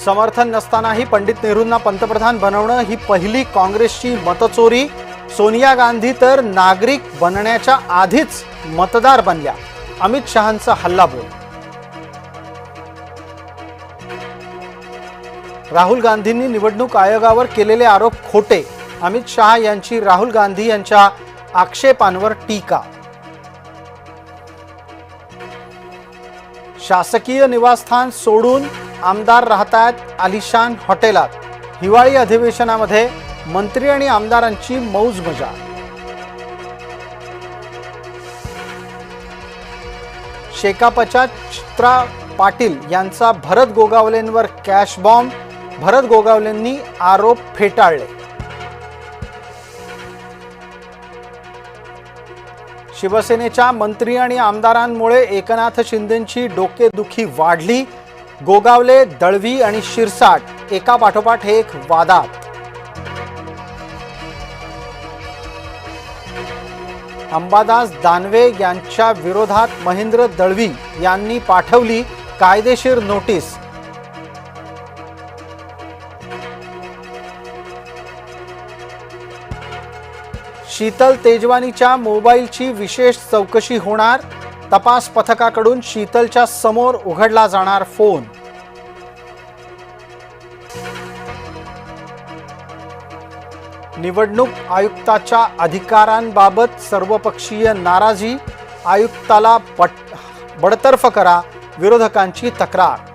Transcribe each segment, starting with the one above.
समर्थन नसतानाही पंडित नेहरूंना पंतप्रधान बनवणं ही पहिली काँग्रेसची मतचोरी। सोनिया गांधी तर नागरिक बनण्याच्या आधीच मतदार बनल्या। अमित शहांचा हल्लाबोल। राहुल गांधींनी निवडणूक आयोगावर केलेले आरोप खोटे। अमित शहा यांची राहुल गांधी यांच्या आक्षेपांवर टीका। शासकीय निवासस्थान सोडून आमदार राहतात आलिशान हॉटेलात। हिवाळी अधिवेशनामध्ये मंत्री आणि आमदारांची मौज मजा। शेकापच्या चित्रा पाटील यांचा भरत गोगावलेंवर कॅश बॉम्ब। भरत गोगावलेंनी आरोप फेटाळले। शिवसेनेच्या मंत्री आणि आमदारांमुळे एकनाथ शिंदेंची डोकेदुखी वाढली। गोगावले, दळवी आणि शिरसाट एका पाठोपाठ एक वादात। अंबादास दानवे यांच्या विरोधात महेंद्र दळवी यांनी पाठवली कायदेशीर नोटीस। शीतल तेजवानीच्या मोबाईलची विशेष चौकशी होणार। तपास पथकाकडून शीतलच्या समोर उघडला जाणार फोन। निवडणूक आयुक्ताच्या अधिकारांबाबत सर्वपक्षीय नाराजी। आयुक्ताला बडतर्फ करा, विरोधकांची तक्रार।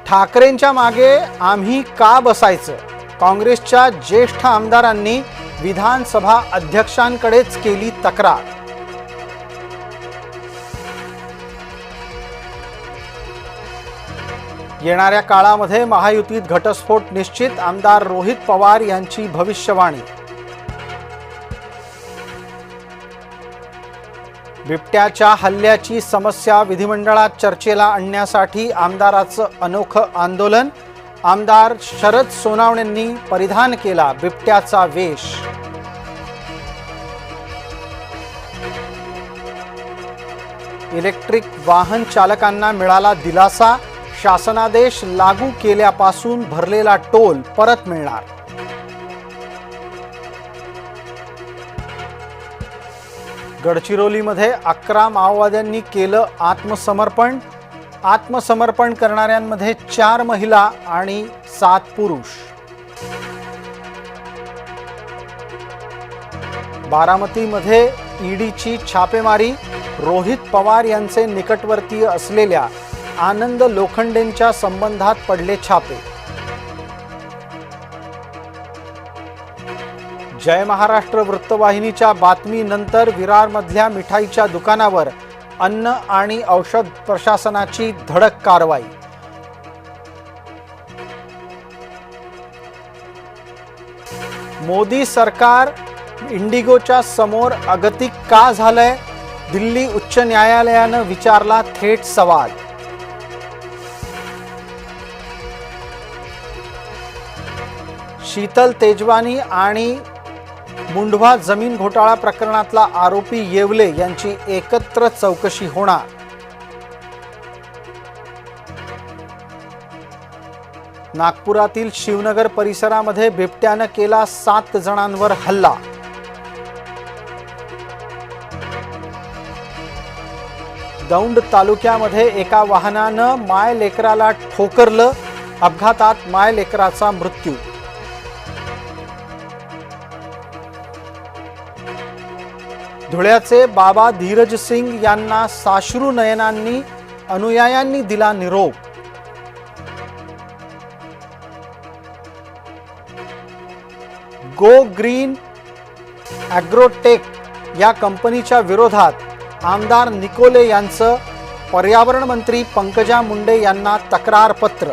ठाकरेंच्या मागे आम्ही का बसायचं? काँग्रेसच्या ज्येष्ठ आमदारांनी विधानसभा अध्यक्षांकडेच केली तक्रार। येणाऱ्या काळामध्ये महायुतीत घटस्फोट निश्चित। आमदार रोहित पवार यांची भविष्यवाणी। बिबट्याच्या हल्ल्याची समस्या विधिमंडळात चर्चेला आणण्यासाठी आमदाराचं अनोखं आंदोलन। आमदार शरद सोनावणेंनी परिधान केला बिबट्याचा वेश। इलेक्ट्रिक वाहन चालकांना मिळाला दिलासा। शासनादेश लागू केल्यापासून भरलेला टोल परत मिळणार। गडचिरोलीमध्ये 11 माओवाद्यांनी केलं आत्मसमर्पण। आत्मसमर्पण करणाऱ्यांमध्ये 4 महिला आणि 7 पुरुष। बारामतीमध्ये ईडीची छापेमारी। रोहित पवार यांचे निकटवर्तीय असलेल्या आनंद लोखंडेंच्या संबंधात पडले छापे। जय महाराष्ट्र वृत्तवाहिनीच्या बातमीनंतर विरारमधल्या मिठाईच्या दुकानावर अन्न आणि औषध प्रशासनाची धडक कारवाई। मोदी सरकार इंडिगोच्या समोर अगतिक का झालंय? दिल्ली उच्च न्यायालयानं विचारला थेट सवाल। शीतल तेजवानी आणि मुंढवा जमीन घोटाळा प्रकरणातला आरोपी येवले यांची एकत्र चौकशी होणार। नागपुरातील शिवनगर परिसरामध्ये बिबट्यानं केला 7 जणांवर हल्ला। दौंड तालुक्यामध्ये एका वाहनानं माय लेकराला ठोकरलं। अपघातात माय लेकराचा मृत्यू। धुळ्याचे बाबा धीरज सिंग यांना साश्रू नयनांनी अनुयायांनी दिला निरोप। गो ग्रीन ॲग्रोटेक या कंपनीच्या विरोधात आमदार निकोले यांचं पर्यावरण मंत्री पंकजा मुंडे यांना तक्रार पत्र।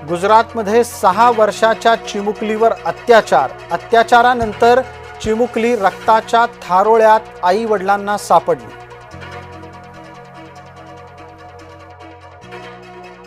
गुजरातमध्ये 6 वर्षाच्या चिमुकलीवर अत्याचार। अत्याचारानंतर चिमुकली रक्ताच्या थारोळ्यात आई वडिलांना सापडली।